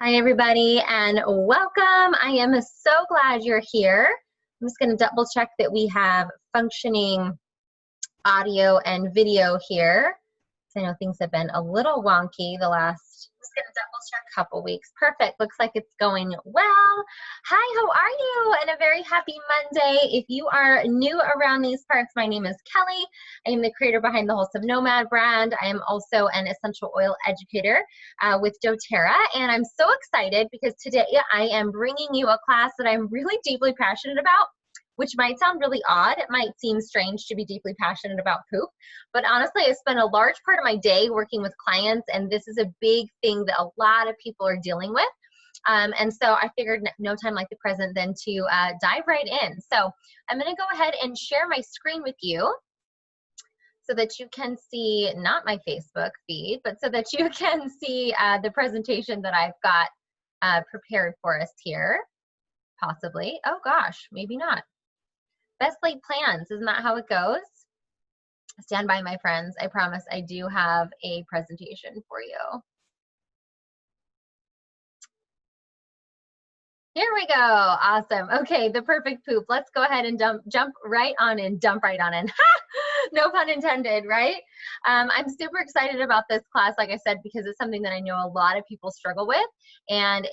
Hi, everybody, and welcome. I am so glad you're here. I'm just going to double check that we have functioning audio and video here. I know things have been a little wonky the last couple weeks. Perfect. Looks like it's going well. Hi, how are you? And a very happy Monday. If you are new around these parts, my name is Kelly. I am the creator behind the Wholesome Nomad brand. I am also an essential oil educator with doTERRA, and I'm so excited because today I am bringing you a class that I'm really deeply passionate about, which might sound really odd. It might seem strange to be deeply passionate about poop, but honestly, I spend a large part of my day working with clients, and this is a big thing that a lot of people are dealing with. And so I figured no time like the present than to dive right in. So I'm gonna go ahead and share my screen with you so that you can see, not my Facebook feed, but so that you can see the presentation that I've got prepared for us here, possibly. Oh gosh, maybe not. Best laid plans, isn't that how it goes? Stand by, my friends. I promise I do have a presentation for you. Here we go. Awesome. Okay, the perfect poop. Let's go ahead and jump right on in. Dump right on in. No pun intended, right? I'm super excited about this class, like I said, because it's something that I know a lot of people struggle with. And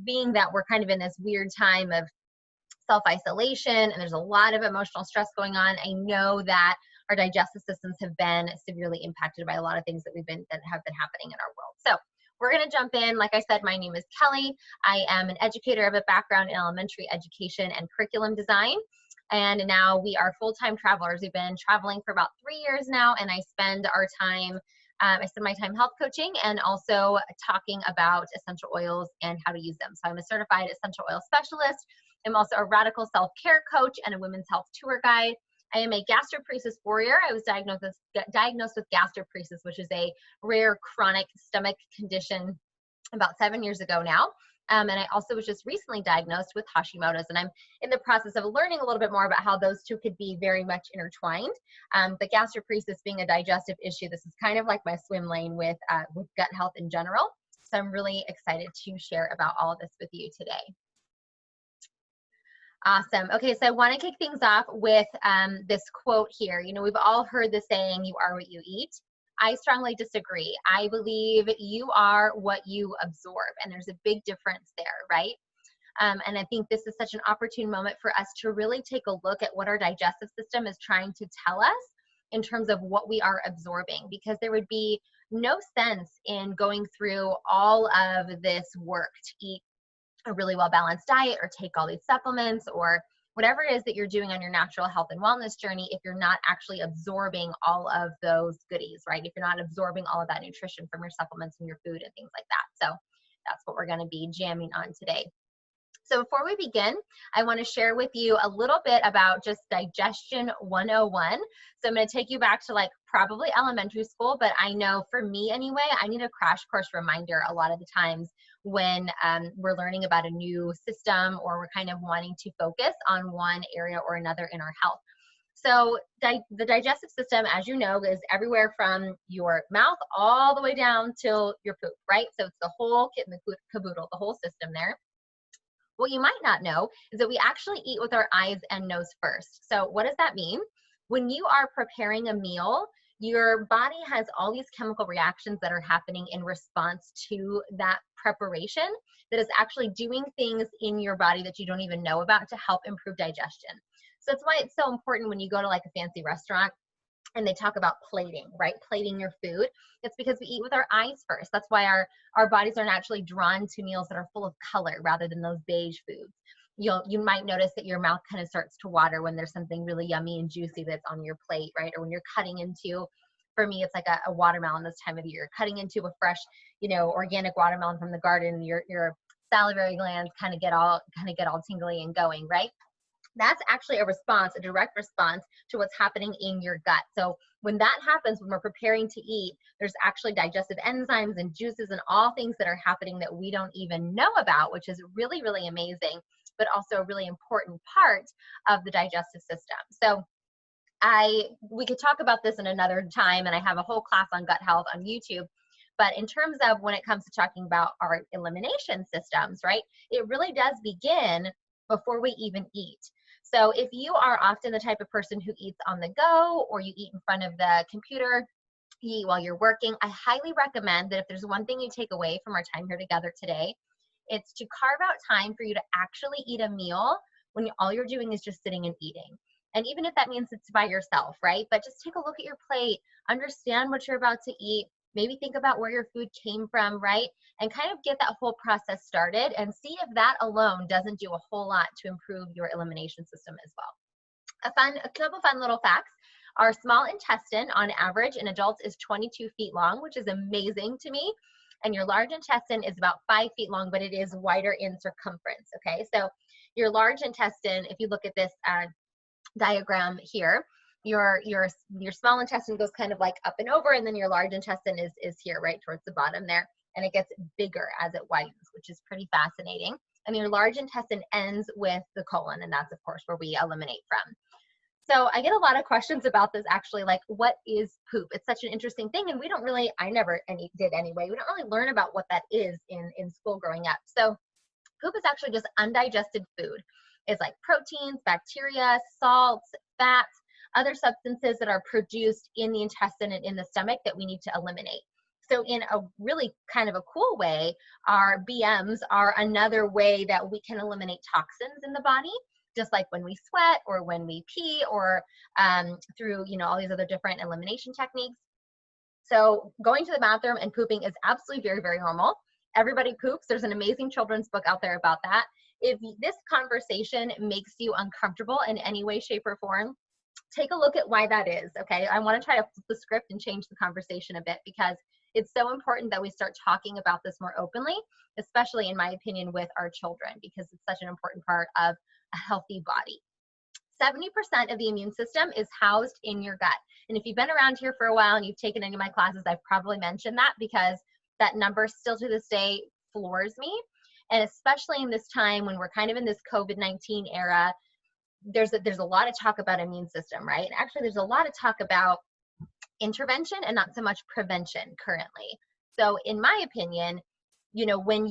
being that we're kind of in this weird time of self-isolation and there's a lot of emotional stress going on, I know that our digestive systems have been severely impacted by a lot of things that have been happening in our world. So we're going to jump in. Like I said, my name is Kelly. I am an educator. I have a background in elementary education and curriculum design. And now we are full-time travelers. We've been traveling for about 3 years now, and I spend my time health coaching and also talking about essential oils and how to use them. So I'm a certified essential oil specialist. I'm also a radical self-care coach and a women's health tour guide. I am a gastroparesis warrior. I was diagnosed with gastroparesis, which is a rare chronic stomach condition about 7 years ago now. And I also was just recently diagnosed with Hashimoto's, and I'm in the process of learning a little bit more about how those two could be very much intertwined. The gastroparesis being a digestive issue, this is kind of like my swim lane with gut health in general. So I'm really excited to share about all of this with you today. Awesome. Okay, so I want to kick things off with this quote here. You know, we've all heard the saying, you are what you eat. I strongly disagree. I believe you are what you absorb, and there's a big difference there, right? And I think this is such an opportune moment for us to really take a look at what our digestive system is trying to tell us in terms of what we are absorbing, because there would be no sense in going through all of this work to eat a really well-balanced diet or take all these supplements or whatever it is that you're doing on your natural health and wellness journey if you're not actually absorbing all of those goodies, right? If you're not absorbing all of that nutrition from your supplements and your food and things like that. So that's what we're going to be jamming on today. So before we begin, I want to share with you a little bit about just Digestion 101. So I'm going to take you back to like probably elementary school, but I know for me anyway, I need a crash course reminder a lot of the times when we're learning about a new system or we're kind of wanting to focus on one area or another in our health. So the digestive system, as you know, is everywhere from your mouth all the way down till your poop, right? So it's the whole kit and the caboodle, the whole system there. What you might not know is that we actually eat with our eyes and nose first. So what does that mean? When you are preparing a meal, your body has all these chemical reactions that are happening in response to that preparation that is actually doing things in your body that you don't even know about to help improve digestion. So that's why it's so important when you go to like a fancy restaurant and they talk about plating, right? Plating your food. It's because we eat with our eyes first. That's why our bodies are naturally drawn to meals that are full of color rather than those beige foods. You might notice that your mouth kind of starts to water when there's something really yummy and juicy that's on your plate, right? Or when you're cutting into, for me, it's like a watermelon this time of year. Cutting into a fresh, organic watermelon from the garden, your salivary glands kind of get all tingly and going, right? That's actually a direct response to what's happening in your gut. So when that happens, when we're preparing to eat, there's actually digestive enzymes and juices and all things that are happening that we don't even know about, which is really, really amazing, but also a really important part of the digestive system. So we could talk about this in another time, and I have a whole class on gut health on YouTube. But in terms of when it comes to talking about our elimination systems, right, it really does begin before we even eat. So if you are often the type of person who eats on the go, or you eat in front of the computer, you eat while you're working, I highly recommend that if there's one thing you take away from our time here together today, it's to carve out time for you to actually eat a meal when all you're doing is just sitting and eating. And even if that means it's by yourself, right? But just take a look at your plate, understand what you're about to eat, maybe think about where your food came from, right? And kind of get that whole process started and see if that alone doesn't do a whole lot to improve your elimination system as well. A couple fun little facts. Our small intestine on average in adults is 22 feet long, which is amazing to me. And your large intestine is about 5 feet long, but it is wider in circumference, okay? So your large intestine, if you look at this diagram here, your small intestine goes kind of like up and over, and then your large intestine is here, right towards the bottom there, and it gets bigger as it widens, which is pretty fascinating. And your large intestine ends with the colon, and that's of course where we eliminate from. So I get a lot of questions about this actually, like what is poop? It's such an interesting thing, and we don't really, I never did anyway, we don't really learn about what that is in school growing up. So poop is actually just undigested food. It's like proteins, bacteria, salts, fats, other substances that are produced in the intestine and in the stomach that we need to eliminate. So in a really kind of a cool way, our BMs are another way that we can eliminate toxins in the body, just like when we sweat or when we pee or through, all these other different elimination techniques. So going to the bathroom and pooping is absolutely very, very normal. Everybody poops. There's an amazing children's book out there about that. If this conversation makes you uncomfortable in any way, shape, or form, take a look at why that is, okay? I want to try to flip the script and change the conversation a bit, because it's so important that we start talking about this more openly, especially in my opinion with our children, because it's such an important part of a healthy body. 70% of the immune system is housed in your gut. And if you've been around here for a while and you've taken any of my classes, I've probably mentioned that, because that number still to this day floors me. And especially in this time when we're kind of in this COVID-19 era, there's a lot of talk about immune system, right? And actually there's a lot of talk about intervention and not so much prevention currently. So in my opinion, when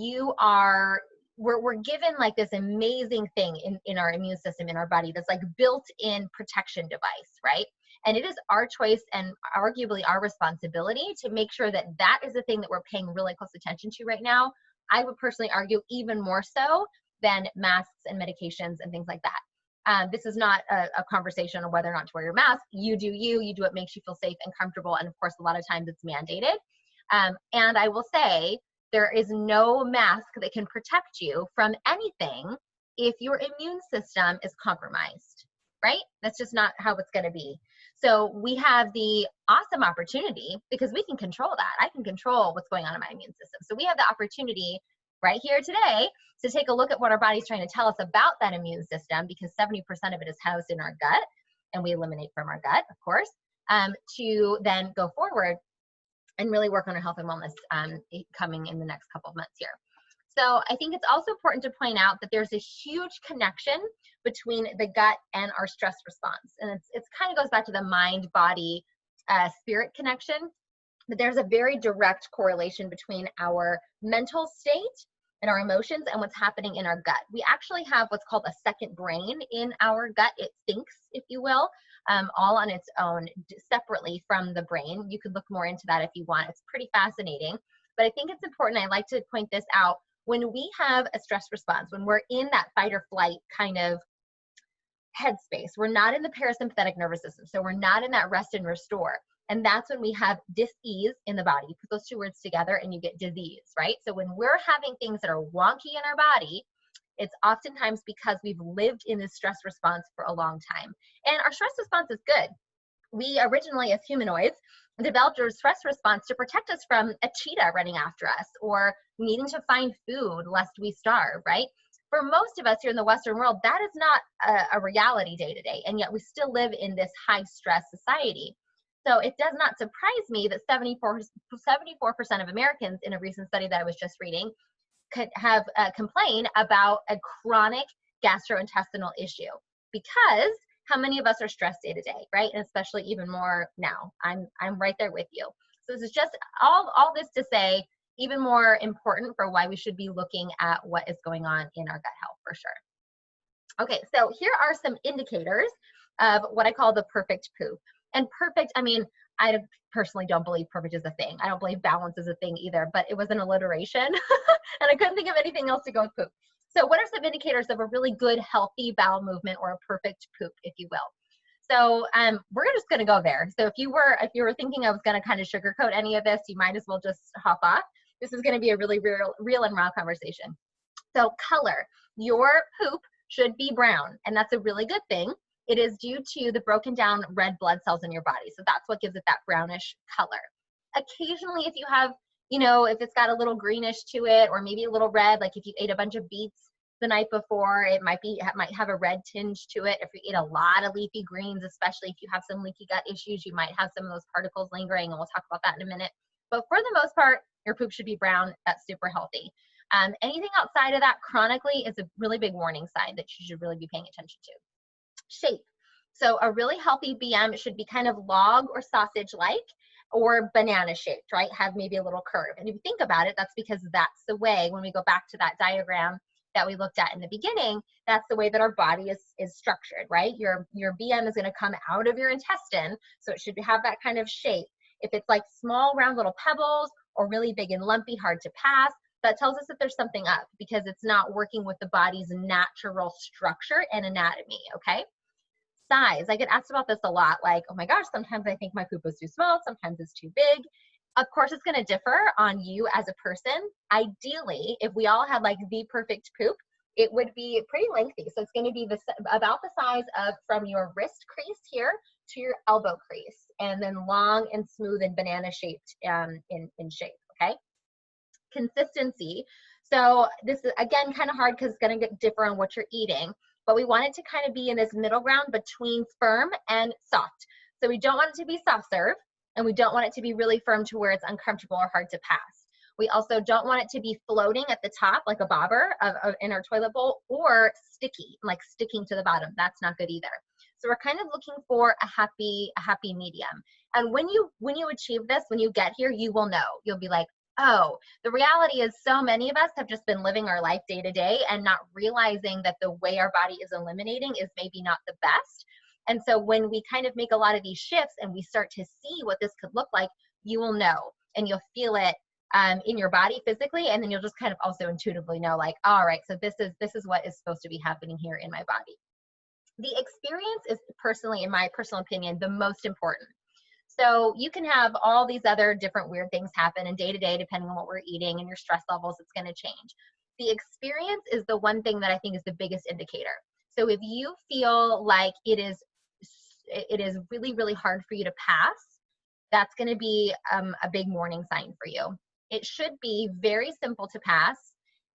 we're given like this amazing thing in our immune system, in our body, that's like built-in protection device, right? And it is our choice and arguably our responsibility to make sure that that is the thing that we're paying really close attention to right now. I would personally argue even more so than masks and medications and things like that. This is not a conversation on whether or not to wear your mask. You do what makes you feel safe and comfortable. And of course, a lot of times it's mandated. And I will say, there is no mask that can protect you from anything if your immune system is compromised, right? That's just not how it's going to be. So we have the awesome opportunity, because we can control that. I can control what's going on in my immune system. So we have the opportunity right here today to take a look at what our body's trying to tell us about that immune system, because 70% of it is housed in our gut, and we eliminate from our gut, of course, to then go forward and really work on our health and wellness coming in the next couple of months here. So I think it's also important to point out that there's a huge connection between the gut and our stress response. And it's kind of goes back to the mind, body, spirit connection, but there's a very direct correlation between our mental state and our emotions and what's happening in our gut. We actually have what's called a second brain in our gut. It thinks, if you will, all on its own, separately from the brain. You could look more into that if you want. It's pretty fascinating. But I think it's important, I like to point this out, when we have a stress response, when we're in that fight or flight kind of headspace, we're not in the parasympathetic nervous system. So we're not in that rest and restore. And that's when we have dis-ease in the body. You put those two words together and you get disease, right? So when we're having things that are wonky in our body, it's oftentimes because we've lived in this stress response for a long time. And our stress response is good. We originally, as humanoids, developed a stress response to protect us from a cheetah running after us or needing to find food lest we starve, right? For most of us here in the Western world, that is not a reality day to day, and yet we still live in this high stress society. So it does not surprise me that 74% of Americans, in a recent study that I was just reading, could have complained about a chronic gastrointestinal issue, because how many of us are stressed day to day, right? And especially even more now. I'm right there with you. So this is just all this to say, even more important for why we should be looking at what is going on in our gut health for sure. Okay, so here are some indicators of what I call the perfect poop. And perfect, I mean, I personally don't believe perfect is a thing. I don't believe balance is a thing either, but it was an alliteration and I couldn't think of anything else to go with poop. So what are some indicators of a really good, healthy bowel movement or a perfect poop, if you will? So we're just going to go there. So if you were thinking I was going to kind of sugarcoat any of this, you might as well just hop off. This is going to be a really real and raw conversation. So color, your poop should be brown, and that's a really good thing. It is due to the broken down red blood cells in your body. So that's what gives it that brownish color. Occasionally, if you have, if it's got a little greenish to it, or maybe a little red, like if you ate a bunch of beets the night before, it might have a red tinge to it. If you eat a lot of leafy greens, especially if you have some leaky gut issues, you might have some of those particles lingering, and we'll talk about that in a minute. But for the most part, your poop should be brown. That's super healthy. Anything outside of that chronically is a really big warning sign that you should really be paying attention to. Shape. So a really healthy BM should be kind of log or sausage-like or banana shaped, right? Have maybe a little curve. And if you think about it, that's because that's the way, when we go back to that diagram that we looked at in the beginning, that's the way that our body is structured, right? Your BM is going to come out of your intestine, so it should have that kind of shape. If it's like small, round little pebbles or really big and lumpy, hard to pass, that tells us that there's something up because it's not working with the body's natural structure and anatomy, okay? Size, I get asked about this a lot, like, oh my gosh, sometimes I think my poop is too small, sometimes it's too big. Of course, it's gonna differ on you as a person. Ideally, if we all had like the perfect poop, it would be pretty lengthy. So it's gonna be about the size of from your wrist crease here to your elbow crease, and then long and smooth and banana shaped in shape, okay? Consistency. So this is again kind of hard because it's going to differ on what you're eating, but we want it to kind of be in this middle ground between firm and soft. So we don't want it to be soft serve, and we don't want it to be really firm to where it's uncomfortable or hard to pass. We also don't want it to be floating at the top like a bobber in our toilet bowl, or sticky, like sticking to the bottom. That's not good either. So we're kind of looking for a happy medium. And when you achieve this, when you get here, you will know. You'll be like, oh, the reality is so many of us have just been living our life day to day and not realizing that the way our body is eliminating is maybe not the best. And so when we kind of make a lot of these shifts and we start to see what this could look like, you will know and you'll feel it in your body physically, and then you'll just kind of also intuitively know, like, all right, so this is what is supposed to be happening here in my body. The experience is personally, in my personal opinion, the most important. So you can have all these other different weird things happen, and day to day, depending on what we're eating and your stress levels, it's going to change. The experience is the one thing that I think is the biggest indicator. So if you feel like it is really, really hard for you to pass, that's going to be a big warning sign for you. It should be very simple to pass.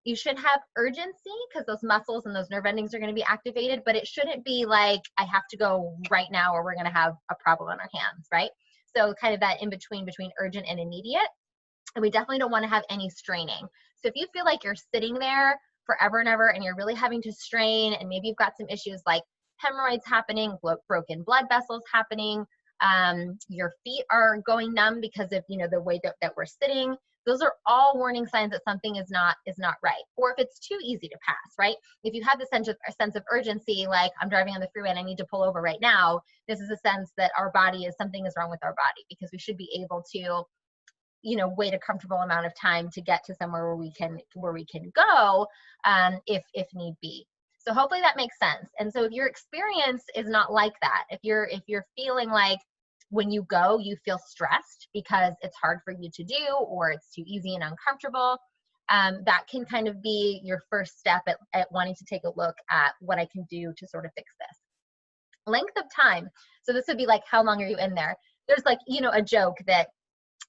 You should have urgency because those muscles and those nerve endings are going to be activated, but it shouldn't be like, I have to go right now or we're going to have a problem on our hands, right? So kind of that in between urgent and immediate. And we definitely don't want to have any straining. So if you feel like you're sitting there forever and ever and you're really having to strain, and maybe you've got some issues like hemorrhoids happening, broken blood vessels happening, your feet are going numb because of the way that we're sitting, those are all warning signs that something is not right. Or if it's too easy to pass, right? If you have the sense of urgency, like I'm driving on the freeway and I need to pull over right now, this is a sense that something is wrong with our body, because we should be able to wait a comfortable amount of time to get to somewhere where we can go if need be. So hopefully that makes sense. And so if your experience is not like that, if you're feeling like when you go, you feel stressed because it's hard for you to do, or it's too easy and uncomfortable, that can kind of be your first step at wanting to take a look at what I can do to sort of fix this. Length of time. So this would be like, how long are you in there? There's like, a joke that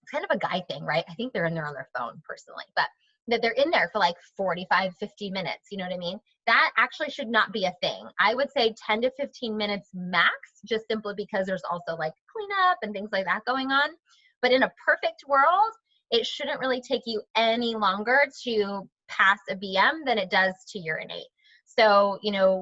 it's kind of a guy thing, right? I think they're in there on their phone personally, but that they're in there for like 45, 50 minutes. You know what I mean? That actually should not be a thing. I would say 10 to 15 minutes max, just simply because there's also like cleanup and things like that going on. But in a perfect world, it shouldn't really take you any longer to pass a BM than it does to urinate. So,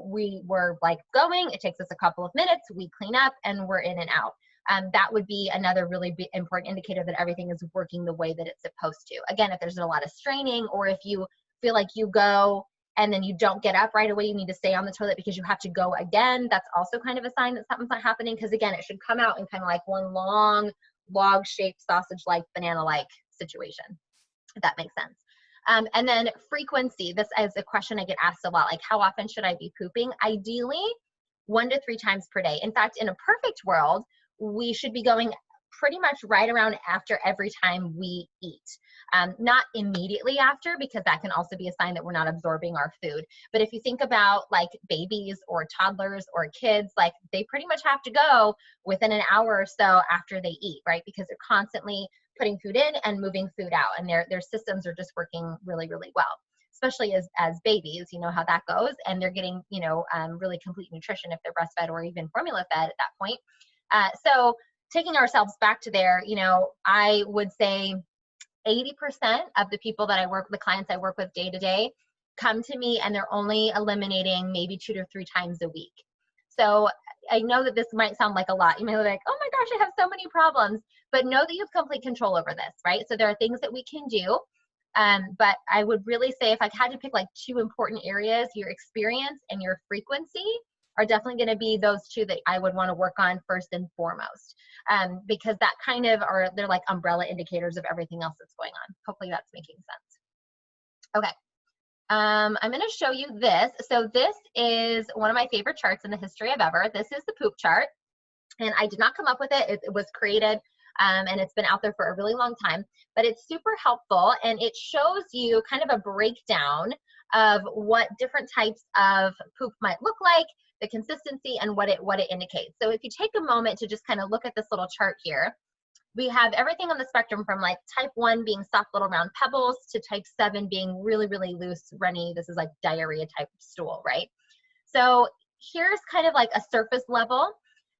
we were like going, it takes us a couple of minutes, we clean up and we're in and out. that would be another really important indicator that everything is working the way that it's supposed to. Again, if there's a lot of straining, or if you feel like you go and then you don't get up right away, you need to stay on the toilet because you have to go again, that's also kind of a sign that something's not happening, because again, it should come out in kind of like one long log-shaped sausage-like, banana-like situation, if that makes sense. And then frequency, this is a question I get asked a lot, like how often should I be pooping? Ideally, 1 to 3 times per day. In fact, in a perfect world, we should be going pretty much right around after every time we eat. Not immediately after, because that can also be a sign that we're not absorbing our food. But if you think about like babies or toddlers or kids, like they pretty much have to go within an hour or so after they eat, right? Because they're constantly putting food in and moving food out, and their systems are just working really, really well. Especially as babies, you know how that goes, and they're getting, you know, really complete nutrition if they're breastfed or even formula fed at that point. So taking ourselves back to there, you know, I would say 80% of the people that I work with, the clients I work with day to day, come to me and they're only eliminating maybe 2 to 3 times a week. So I know that this might sound like a lot. You may be like, oh my gosh, I have so many problems, but know that you have complete control over this, right? So there are things that we can do. But I would really say, if I had to pick like 2 important areas, your experience and your frequency are definitely going to be those 2 that I would want to work on first and foremost, because that kind of they're like umbrella indicators of everything else that's going on. Hopefully that's making sense. Okay. I'm going to show you this. So this is one of my favorite charts in the history of ever. This is the poop chart, and I did not come up with it. It was created, and it's been out there for a really long time, but it's super helpful, and it shows you kind of a breakdown of what different types of poop might look like, the consistency, and what it indicates. So if you take a moment to just kind of look at this little chart here, we have everything on the spectrum from like type 1 being soft little round pebbles to type 7 being really, really loose, runny. This is like diarrhea type stool, right? So here's kind of like a surface level.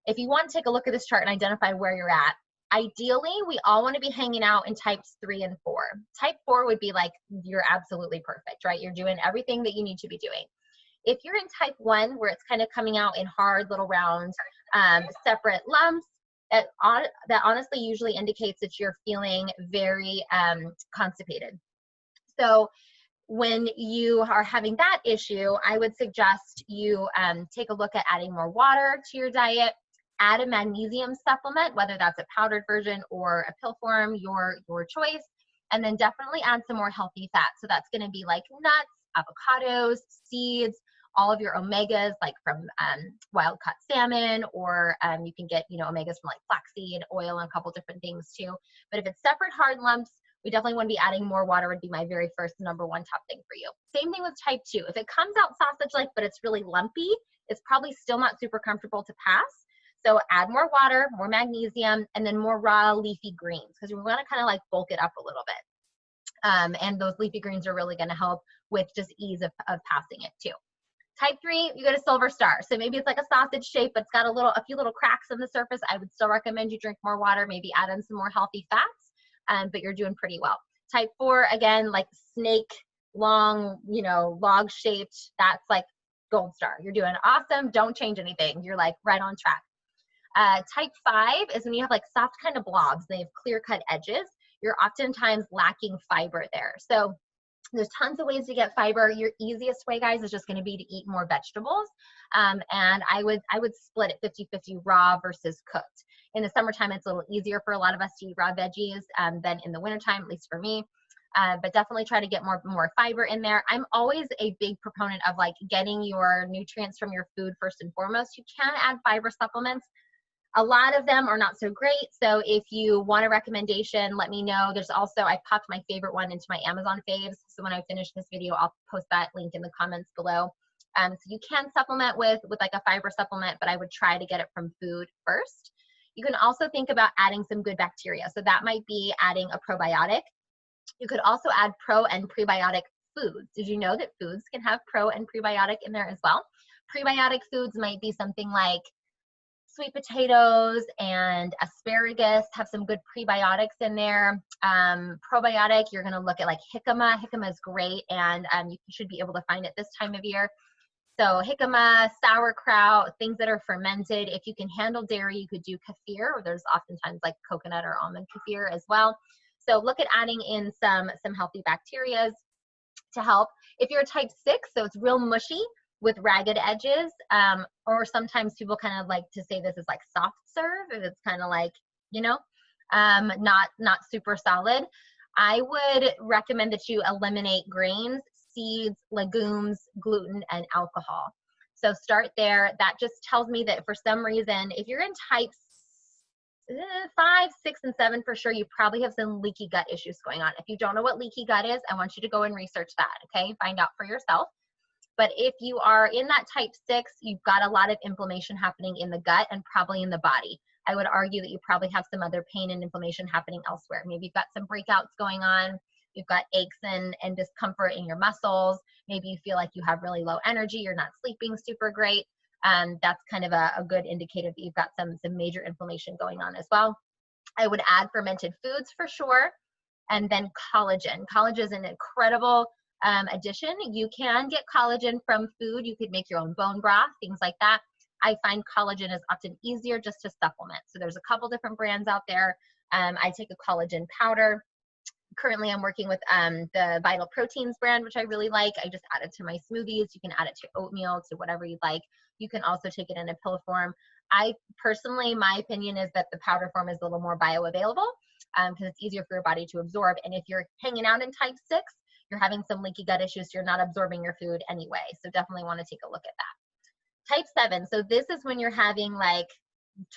If you want to take a look at this chart and identify where you're at, ideally, we all want to be hanging out in types 3 and 4. Type 4 would be like, you're absolutely perfect, right? You're doing everything that you need to be doing. If you're in type 1, where it's kind of coming out in hard little round separate lumps, that honestly usually indicates that you're feeling very constipated. So when you are having that issue, I would suggest you take a look at adding more water to your diet. Add a magnesium supplement, whether that's a powdered version or a pill form, your choice. And then definitely add some more healthy fat. So that's going to be like nuts, avocados, seeds, all of your omegas, like from wild caught salmon, or you can get, you know, omegas from like flaxseed oil and a couple different things too. But if it's separate hard lumps, we definitely want to be adding more water. Would be my very first #1 top thing for you. Same thing with type 2. If it comes out sausage-like, but it's really lumpy, it's probably still not super comfortable to pass. So add more water, more magnesium, and then more raw leafy greens, because we want to kind of like bulk it up a little bit. And those leafy greens are really going to help with just ease of passing it too. Type 3, you go to Silver Star. So maybe it's like a sausage shape, but it's got a few little cracks on the surface. I would still recommend you drink more water, maybe add in some more healthy fats, but you're doing pretty well. Type 4, again, like snake, long, you know, log shaped, that's like gold star. You're doing awesome. Don't change anything. You're like right on track. Type 5 is when you have like soft kind of blobs. They have clear cut edges. You're oftentimes lacking fiber there. So there's tons of ways to get fiber. Your easiest way, guys, is just going to be to eat more vegetables. And I would split it 50-50 raw versus cooked. In the summertime, it's a little easier for a lot of us to eat raw veggies than in the wintertime, at least for me. But definitely try to get more fiber in there. I'm always a big proponent of like getting your nutrients from your food first and foremost. You can add fiber supplements. A lot of them are not so great. So if you want a recommendation, let me know. There's also, I popped my favorite one into my Amazon faves. So when I finish this video, I'll post that link in the comments below. So you can supplement with like a fiber supplement, but I would try to get it from food first. You can also think about adding some good bacteria. So that might be adding a probiotic. You could also add pro and prebiotic foods. Did you know that foods can have pro and prebiotic in there as well? Prebiotic foods might be something like sweet potatoes and asparagus have some good prebiotics in there. Probiotic, you're going to look at like jicama. Jicama is great, and you should be able to find it this time of year. So jicama, sauerkraut, things that are fermented. If you can handle dairy, you could do kefir, or there's oftentimes like coconut or almond kefir as well. So look at adding in some healthy bacterias to help. If you're a type 6, so it's real mushy with ragged edges, or sometimes people kind of like to say this is like soft serve, if it's kind of like, you know, not super solid. I would recommend that you eliminate grains, seeds, legumes, gluten, and alcohol. So start there. That just tells me that for some reason, if you're in types 5, 6, and 7, for sure, you probably have some leaky gut issues going on. If you don't know what leaky gut is, I want you to go and research that, okay? Find out for yourself. But if you are in that type 6, you've got a lot of inflammation happening in the gut and probably in the body. I would argue that you probably have some other pain and inflammation happening elsewhere. Maybe you've got some breakouts going on. You've got aches and discomfort in your muscles. Maybe you feel like you have really low energy. You're not sleeping super great. That's kind of a good indicator that you've got some major inflammation going on as well. I would add fermented foods for sure. And then collagen. Collagen is an incredible addition. You can get collagen from food. You could make your own bone broth, things like that. I find collagen is often easier just to supplement. So there's a couple different brands out there. I take a collagen powder. Currently, I'm working with the Vital Proteins brand, which I really like. I just add it to my smoothies. You can add it to oatmeal, to whatever you'd like. You can also take it in a pill form. I personally, my opinion is that the powder form is a little more bioavailable because it's easier for your body to absorb. And if you're hanging out in type 6, you're having some leaky gut issues, so you're not absorbing your food anyway. So definitely want to take a look at that. Type 7, so this is when you're having like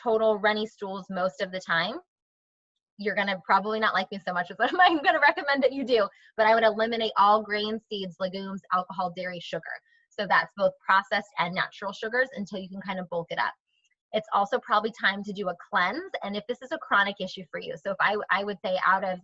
total runny stools most of the time. You're going to probably not like me so much as what I'm going to recommend that you do, but I would eliminate all grains, seeds, legumes, alcohol, dairy, sugar. So that's both processed and natural sugars until you can kind of bulk it up. It's also probably time to do a cleanse. And if this is a chronic issue for you, so if I would say out of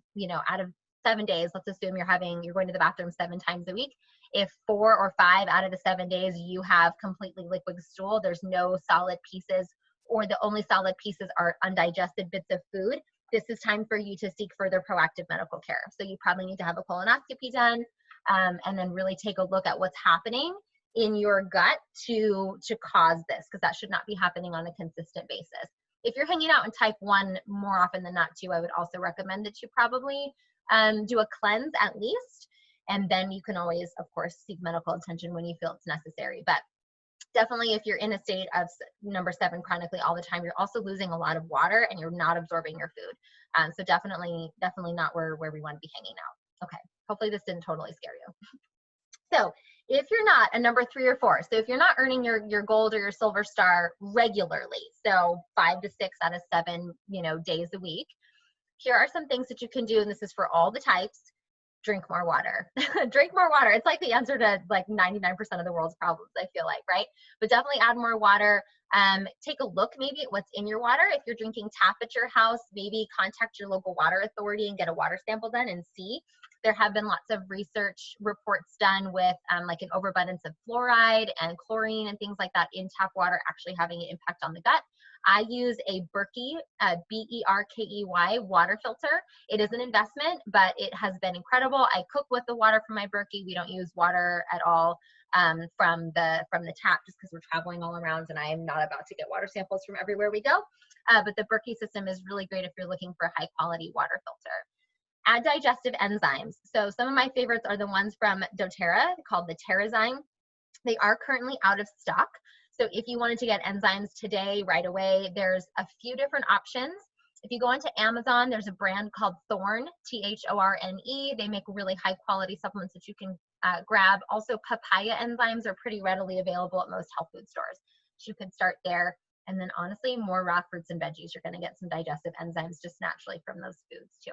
7 days, let's assume you're going to the bathroom 7 times a week. If 4 or 5 out of the 7 days you have completely liquid stool, there's no solid pieces, or the only solid pieces are undigested bits of food, this is time for you to seek further proactive medical care. So you probably need to have a colonoscopy done, and then really take a look at what's happening in your gut to cause this, because that should not be happening on a consistent basis. If you're hanging out in type 1 more often than not too, I would also recommend that you probably do a cleanse at least, and then you can always, of course, seek medical attention when you feel it's necessary. But definitely, if you're in a state of number 7 chronically all the time, you're also losing a lot of water and you're not absorbing your food. So definitely not where we want to be hanging out. Okay, hopefully this didn't totally scare you. So if you're not a number 3 or 4, so if you're not earning your gold or your silver star regularly, so 5 to 6 out of 7, days a week, here are some things that you can do, and this is for all the types. Drink more water. Drink more water. It's like the answer to like 99% of the world's problems, I feel like, right? But definitely add more water. Take a look maybe at what's in your water. If you're drinking tap at your house, maybe contact your local water authority and get a water sample done and see. There have been lots of research reports done with like an overabundance of fluoride and chlorine and things like that in tap water actually having an impact on the gut. I use a Berkey, Berkey water filter. It is an investment, but it has been incredible. I cook with the water from my Berkey. We don't use water at all from the tap, just because we're traveling all around and I am not about to get water samples from everywhere we go. But the Berkey system is really great if you're looking for a high quality water filter. Add digestive enzymes. So some of my favorites are the ones from doTERRA called the Terrazyme. They are currently out of stock. So if you wanted to get enzymes today, right away, there's a few different options. If you go onto Amazon, there's a brand called Thorne, Thorne. They make really high quality supplements that you can grab. Also, papaya enzymes are pretty readily available at most health food stores. So you can start there. And then honestly, more raw fruits and veggies. You're going to get some digestive enzymes just naturally from those foods too.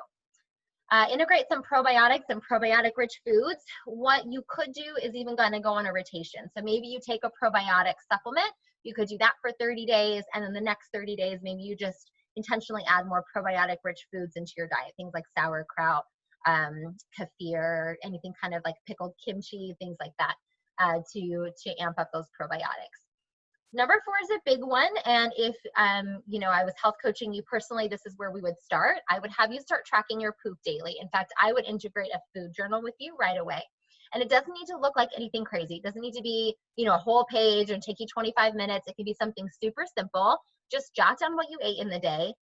Integrate some probiotics and probiotic-rich foods. What you could do is even going to go on a rotation. So maybe you take a probiotic supplement. You could do that for 30 days, and then the next 30 days, maybe you just intentionally add more probiotic-rich foods into your diet. Things like sauerkraut, kefir, anything kind of like pickled kimchi, things like that, to amp up those probiotics. Number 4 is a big one, and if I was health coaching you personally, this is where we would start. I would have you start tracking your poop daily. In fact, I would integrate a food journal with you right away. And it doesn't need to look like anything crazy. It doesn't need to be, you know, a whole page and take you 25 minutes. It can be something super simple. Just jot down what you ate in the day,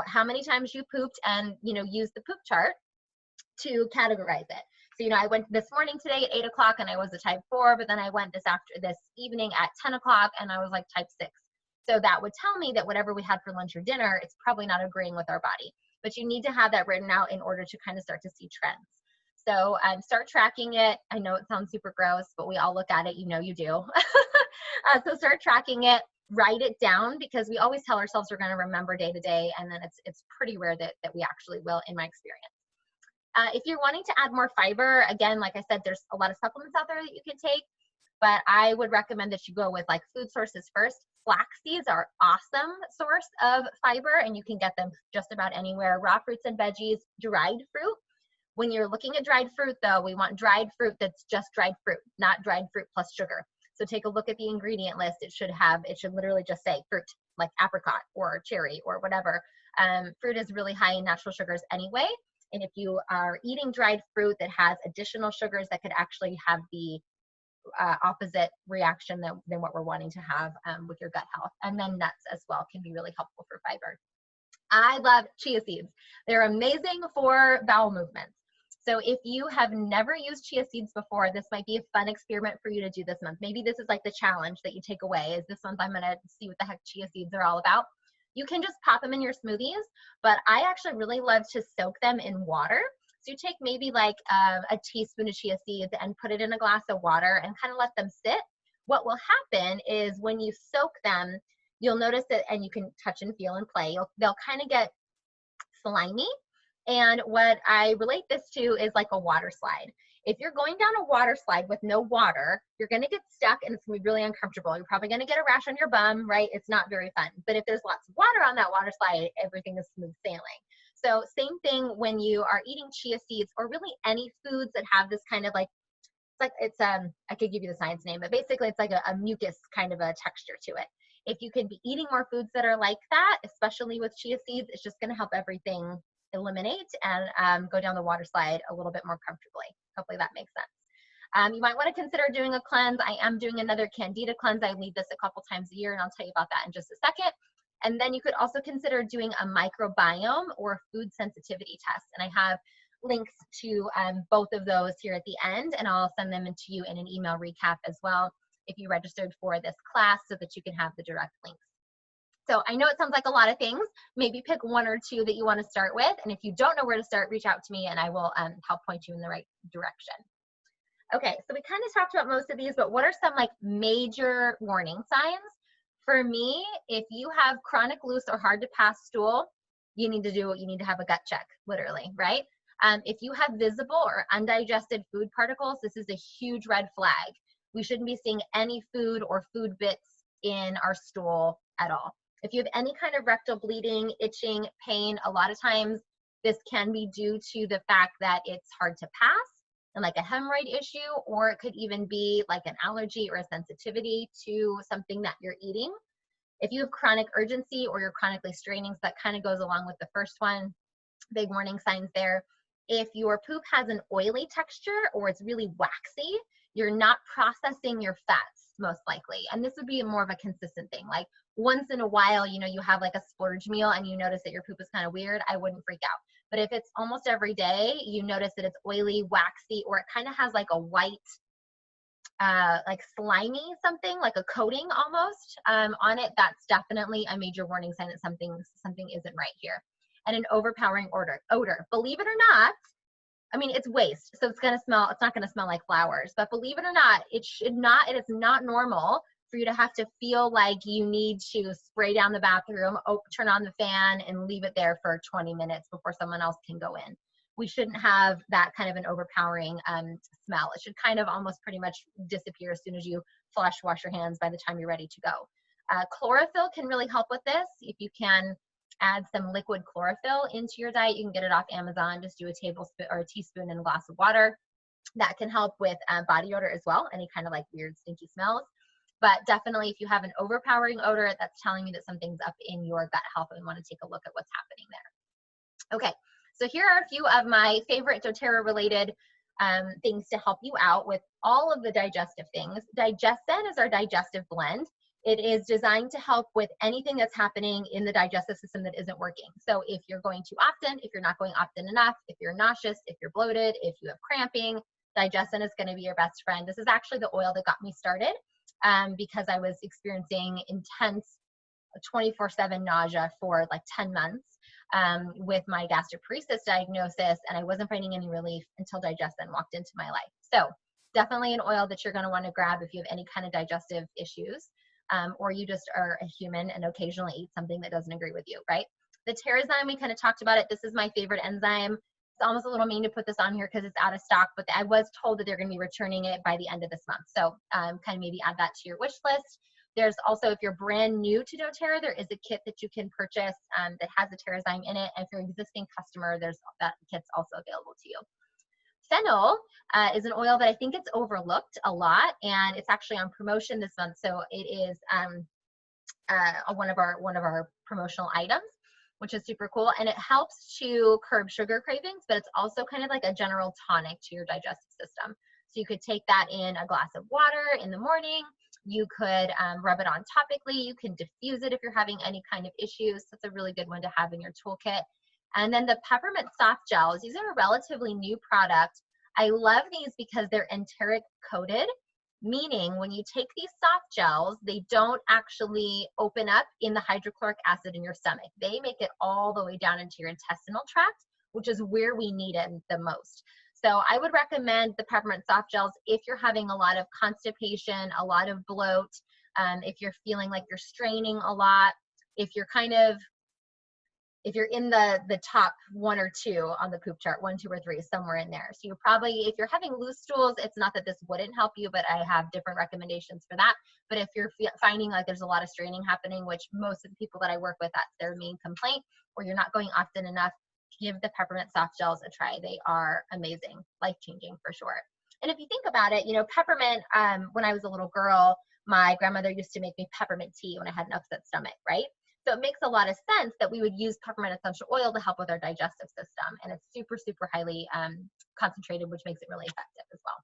how many times you pooped, and, you know, use the poop chart to categorize it. So, you know, I went this morning today at 8 o'clock and I was a type 4, but then I went this evening at 10 o'clock and I was like type 6. So that would tell me that whatever we had for lunch or dinner, it's probably not agreeing with our body. But you need to have that written out in order to kind of start to see trends. So start tracking it. I know it sounds super gross, but we all look at it. You know you do. So start tracking it. Write it down, because we always tell ourselves we're going to remember day to day, and then it's pretty rare that we actually will, in my experience. If you're wanting to add more fiber, again, like I said, there's a lot of supplements out there that you can take, but I would recommend that you go with like food sources first. Flax seeds are awesome source of fiber, and you can get them just about anywhere. Raw fruits and veggies, dried fruit. When you're looking at dried fruit, though, we want dried fruit that's just dried fruit, not dried fruit plus sugar. So take a look at the ingredient list. It should literally just say fruit, like apricot or cherry or whatever. Fruit is really high in natural sugars anyway. And if you are eating dried fruit that has additional sugars, that could actually have the opposite reaction than what we're wanting to have with your gut health. And then nuts as well can be really helpful for fiber. I love chia seeds. They're amazing for bowel movements. So if you have never used chia seeds before, this might be a fun experiment for you to do this month. Maybe this is like the challenge that you take away, is this month I'm gonna see what the heck chia seeds are all about. You can just pop them in your smoothies, but I actually really love to soak them in water. So you take maybe like a teaspoon of chia seeds and put it in a glass of water and kind of let them sit. What will happen is when you soak them, you'll notice that, and you can touch and feel and play, they'll kind of get slimy. And what I relate this to is like a water slide. If you're going down a water slide with no water, you're going to get stuck and it's going to be really uncomfortable. You're probably going to get a rash on your bum, right? It's not very fun. But if there's lots of water on that water slide, everything is smooth sailing. So same thing when you are eating chia seeds, or really any foods that have this kind of like, I could give you the science name, but basically it's like a mucus kind of a texture to it. If you can be eating more foods that are like that, especially with chia seeds, it's just going to help everything eliminate and go down the water slide a little bit more comfortably. Hopefully that makes sense. You might want to consider doing a cleanse. I am doing another Candida cleanse. I lead this a couple times a year, and I'll tell you about that in just a second. And then you could also consider doing a microbiome or food sensitivity test. And I have links to both of those here at the end, and I'll send them to you in an email recap as well if you registered for this class, so that you can have the direct links. So I know it sounds like a lot of things. Maybe pick one or two that you want to start with. And if you don't know where to start, reach out to me and I will help point you in the right direction. Okay, so we kind of talked about most of these, but what are some like major warning signs? For me, if you have chronic loose or hard to pass stool, you need to have a gut check, literally, right? If you have visible or undigested food particles, this is a huge red flag. We shouldn't be seeing any food or food bits in our stool at all. If you have any kind of rectal bleeding, itching, pain, a lot of times this can be due to the fact that it's hard to pass and like a hemorrhoid issue, or it could even be like an allergy or a sensitivity to something that you're eating. If you have chronic urgency or you're chronically straining, so that kind of goes along with the first one, big warning signs there. If your poop has an oily texture or it's really waxy, you're not processing your fats most likely. And this would be more of a consistent thing. Like once in a while, you know, you have like a splurge meal and you notice that your poop is kind of weird, I wouldn't freak out. But if it's almost every day, you notice that it's oily, waxy, or it kind of has like a white, like slimy something, like a coating almost on it, that's definitely a major warning sign that something isn't right here. And an overpowering odor. Believe it or not, I mean, it's waste, so it's not gonna smell like flowers, but believe it or not, it is not normal for you to have to feel like you need to spray down the bathroom, turn on the fan, and leave it there for 20 minutes before someone else can go in. We shouldn't have that kind of an overpowering smell. It should kind of almost pretty much disappear as soon as you wash your hands by the time you're ready to go. Chlorophyll can really help with this. If you can add some liquid chlorophyll into your diet, you can get it off Amazon. Just do a tablespoon or a teaspoon in a glass of water. That can help with body odor as well, any kind of like weird stinky smells. But definitely if you have an overpowering odor, that's telling you that something's up in your gut health, and we want to take a look at what's happening there. Okay, so here are a few of my favorite doTERRA related things to help you out with all of the digestive things. Digestion is our digestive blend. It is designed to help with anything that's happening in the digestive system that isn't working. So if you're going too often, if you're not going often enough, if you're nauseous, if you're bloated, if you have cramping, Digestion is going to be your best friend. This is actually the oil that got me started because I was experiencing intense 24/7 nausea for like 10 months with my gastroparesis diagnosis, and I wasn't finding any relief until Digestion walked into my life. So definitely an oil that you're going to want to grab if you have any kind of digestive issues, or you just are a human and occasionally eat something that doesn't agree with you, right? The Terrazyme, we kind of talked about it. This is my favorite enzyme. It's almost a little mean to put this on here because it's out of stock, but I was told that they're going to be returning it by the end of this month. So kind of maybe add that to your wish list. There's also, if you're brand new to doTERRA, there is a kit that you can purchase that has a Terrazyme in it. And if you're an existing customer, that kit's also available to you. Fennel is an oil that I think it's overlooked a lot, and it's actually on promotion this month. So it is one of our promotional items, which is super cool. And it helps to curb sugar cravings, but it's also kind of like a general tonic to your digestive system. So you could take that in a glass of water in the morning. You could rub it on topically. You can diffuse it if you're having any kind of issues. That's a really good one to have in your toolkit. And then the peppermint soft gels. These are a relatively new product. I love these because they're enteric coated, meaning when you take these soft gels, they don't actually open up in the hydrochloric acid in your stomach. They make it all the way down into your intestinal tract, which is where we need it the most. So I would recommend the peppermint soft gels if you're having a lot of constipation, a lot of bloat, if you're feeling like you're straining a lot, if you're in the top 1 or 2 on the poop chart, 1, 2, or 3, somewhere in there. So you're probably, if you're having loose stools, it's not that this wouldn't help you, but I have different recommendations for that. But if you're finding like there's a lot of straining happening, which most of the people that I work with, that's their main complaint, or you're not going often enough, give the peppermint soft gels a try. They are amazing, life-changing for sure. And if you think about it, peppermint, when I was a little girl, my grandmother used to make me peppermint tea when I had an upset stomach, right? So it makes a lot of sense that we would use peppermint essential oil to help with our digestive system. And it's super, super highly concentrated, which makes it really effective as well.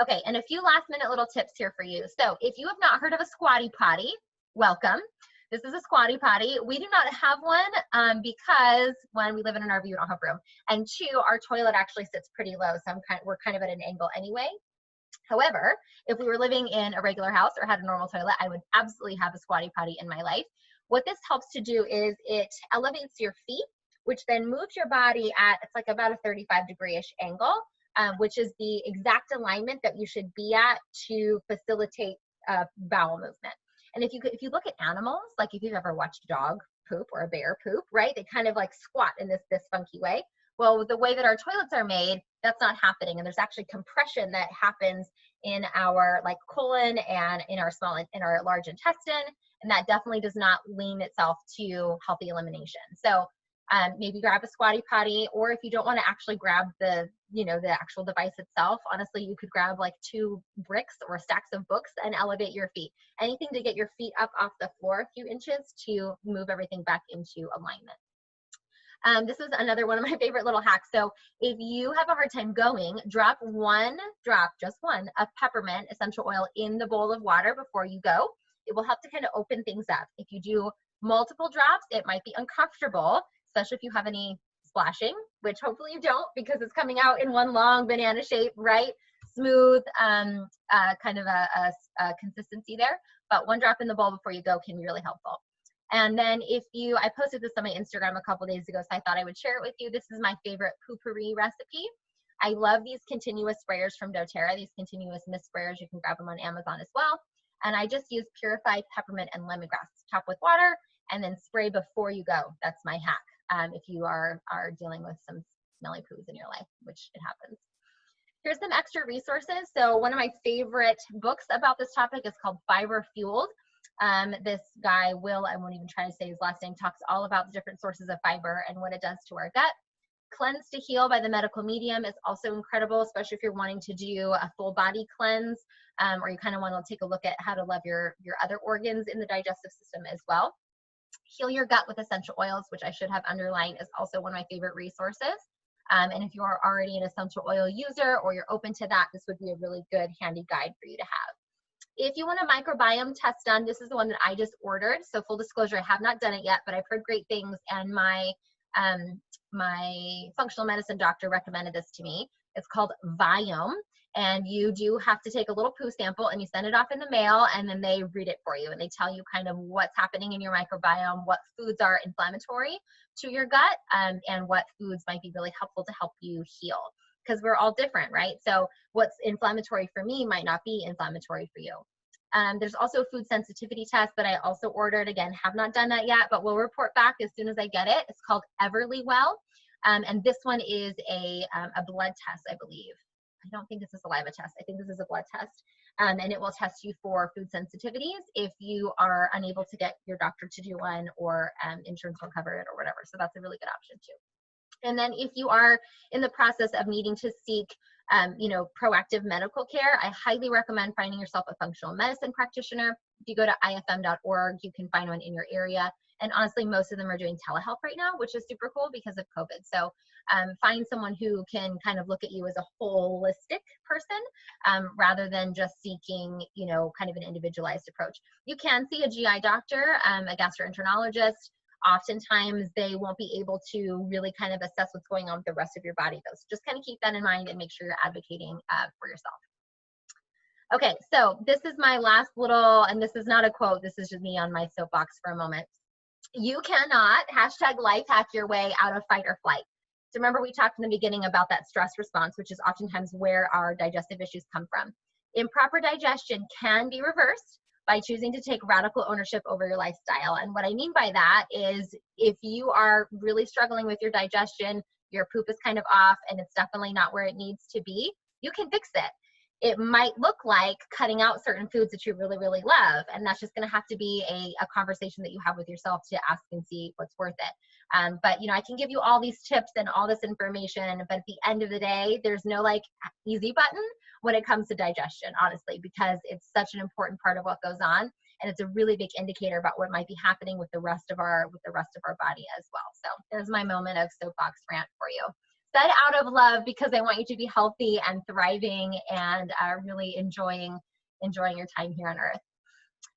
Okay, and a few last minute little tips here for you. So if you have not heard of a squatty potty, welcome. This is a squatty potty. We do not have one because, one, we live in an RV, we don't have room. And 2, our toilet actually sits pretty low, so we're kind of at an angle anyway. However, if we were living in a regular house or had a normal toilet, I would absolutely have a squatty potty in my life. What this helps to do is it elevates your feet, which then moves your body at, it's like about a 35-degree-ish angle, which is the exact alignment that you should be at to facilitate bowel movement. And if you look at animals, like if you've ever watched a dog poop or a bear poop, right? They kind of like squat in this funky way. Well, the way that our toilets are made, that's not happening. And there's actually compression that happens in our like colon and in our large intestine. And that definitely does not lean itself to healthy elimination. So maybe grab a squatty potty, or if you don't want to actually grab the actual device itself, honestly, you could grab like 2 bricks or stacks of books and elevate your feet. Anything to get your feet up off the floor a few inches to move everything back into alignment. This is another one of my favorite little hacks. So if you have a hard time going, drop just one, of peppermint essential oil in the bowl of water before you go. It will help to kind of open things up. If you do multiple drops, it might be uncomfortable, especially if you have any splashing, which hopefully you don't, because it's coming out in one long banana shape, right? Smooth, kind of a consistency there. But 1 drop in the bowl before you go can be really helpful. And then I posted this on my Instagram a couple days ago, so I thought I would share it with you. This is my favorite poopery recipe. I love these continuous sprayers from doTERRA, these continuous mist sprayers. You can grab them on Amazon as well. And I just use purified peppermint and lemongrass. Top with water and then spray before you go. That's my hack if you are dealing with some smelly poos in your life, which it happens. Here's some extra resources. So one of my favorite books about this topic is called Fiber Fueled. This guy, Will, I won't even try to say his last name, talks all about the different sources of fiber and what it does to our gut. Cleanse to Heal by the Medical Medium is also incredible, especially if you're wanting to do a full body cleanse, or you kind of want to take a look at how to love your other organs in the digestive system as well. Heal Your Gut with Essential Oils, which I should have underlined, is also one of my favorite resources. And if you're already an essential oil user or you're open to that, this would be a really good handy guide for you to have. If you want a microbiome test done, this is the one that I just ordered. So full disclosure, I have not done it yet, but I've heard great things, and my functional medicine doctor recommended this to me. It's called Viome, and you do have to take a little poo sample and you send it off in the mail, and then they read it for you and they tell you kind of what's happening in your microbiome, what foods are inflammatory to your gut, and what foods might be really helpful to help you heal, because we're all different, right? So what's inflammatory for me might not be inflammatory for you. There's also a food sensitivity test that I also ordered. Again, have not done that yet, but will report back as soon as I get it. It's called Everlywell. And this one is a blood test, I believe. I don't think this is a saliva test. I think this is a blood test. And it will test you for food sensitivities if you are unable to get your doctor to do one, or insurance won't cover it or whatever. So that's a really good option too. And then if you are in the process of needing to seek proactive medical care, I highly recommend finding yourself a functional medicine practitioner. If you go to ifm.org, you can find one in your area. And honestly, most of them are doing telehealth right now, which is super cool because of COVID. So find someone who can kind of look at you as a holistic person, rather than just seeking, kind of an individualized approach. You can see a GI doctor, a gastroenterologist. Oftentimes they won't be able to really kind of assess what's going on with the rest of your body though. So just kind of keep that in mind and make sure you're advocating for yourself. Okay, so this is my last little, and this is not a quote, this is just me on my soapbox for a moment. You cannot #life hack your way out of fight or flight. So remember we talked in the beginning about that stress response, which is oftentimes where our digestive issues come from. Improper digestion can be reversed by choosing to take radical ownership over your lifestyle. And what I mean by that is if you are really struggling with your digestion, your poop is kind of off and it's definitely not where it needs to be, you can fix it. It might look like cutting out certain foods that you really, really love. And that's just going to have to be a conversation that you have with yourself to ask and see what's worth it. But I can give you all these tips and all this information, but at the end of the day, there's no easy button when it comes to digestion, honestly, because it's such an important part of what goes on. And it's a really big indicator about what might be happening with the rest of our body as well. So there's my moment of soapbox rant for you. Said out of love, because I want you to be healthy and thriving and really enjoying your time here on earth.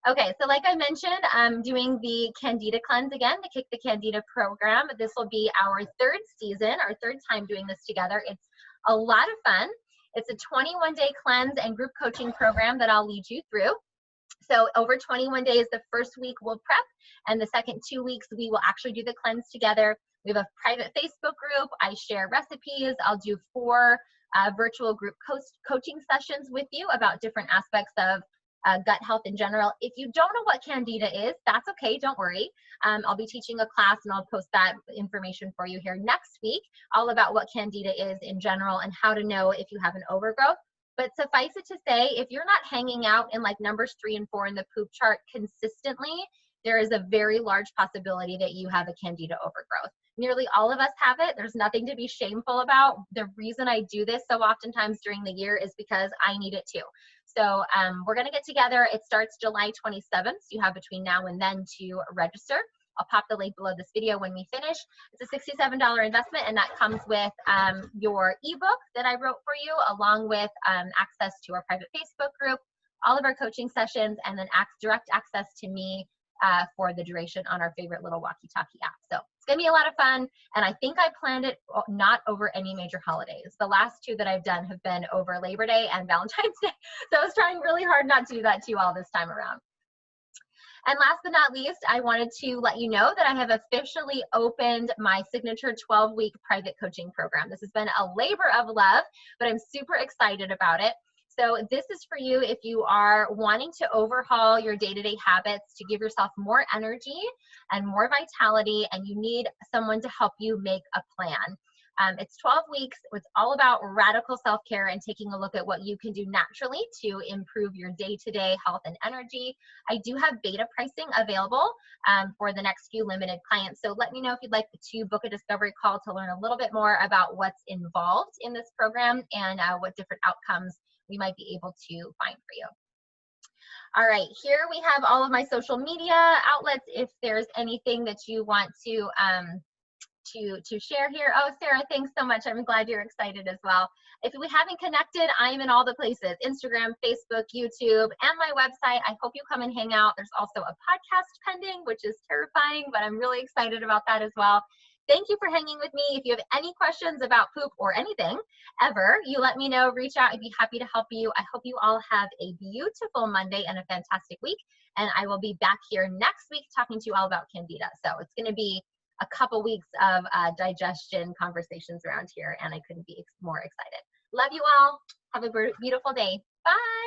Okay, so like I mentioned, I'm doing the Candida Cleanse again, the Kick the Candida program. This will be our third season, our third time doing this together. It's a lot of fun. It's a 21-day cleanse and group coaching program that I'll lead you through. So over 21 days, the first week we'll prep, and the second 2 weeks we will actually do the cleanse together. We have a private Facebook group. I share recipes. I'll do 4 virtual group coaching sessions with you about different aspects of gut health in general. If you don't know what Candida is, that's okay, don't worry. I'll be teaching a class and I'll post that information for you here next week, all about what Candida is in general and how to know if you have an overgrowth. But suffice it to say, if you're not hanging out in numbers 3 and 4 in the poop chart consistently, there is a very large possibility that you have a Candida overgrowth. Nearly all of us have it. There's nothing to be shameful about. The reason I do this so oftentimes during the year is because I need it too. So we're going to get together. It starts July 27th. So you have between now and then to register. I'll pop the link below this video when we finish. It's a $67 investment, and that comes with your ebook that I wrote for you, along with access to our private Facebook group, all of our coaching sessions, and then direct access to me for the duration on our favorite little walkie-talkie app. So it's going to be a lot of fun, and I think I planned it not over any major holidays. The last 2 that I've done have been over Labor Day and Valentine's Day, so I was trying really hard not to do that to you all this time around. And last but not least, I wanted to let you know that I have officially opened my signature 12-week private coaching program. This has been a labor of love, but I'm super excited about it. So this is for you if you are wanting to overhaul your day-to-day habits to give yourself more energy and more vitality, and you need someone to help you make a plan. It's 12 weeks. It's all about radical self-care and taking a look at what you can do naturally to improve your day-to-day health and energy. I do have beta pricing available for the next few limited clients. So let me know if you'd like to book a discovery call to learn a little bit more about what's involved in this program and what different outcomes we might be able to find for you. All right, here we have all of my social media outlets. If there's anything that you want to to share here. Oh, Sarah, thanks so much. I'm glad you're excited as well. If we haven't connected, I'm in all the places, Instagram, Facebook, YouTube, and my website. I hope you come and hang out. There's also a podcast pending, which is terrifying, but I'm really excited about that as well. Thank you for hanging with me. If you have any questions about poop or anything ever, you let me know, reach out. I'd be happy to help you. I hope you all have a beautiful Monday and a fantastic week. And I will be back here next week talking to you all about Candida. So it's going to be a couple weeks of digestion conversations around here, and I couldn't be more excited. Love you all. Have a beautiful day. Bye.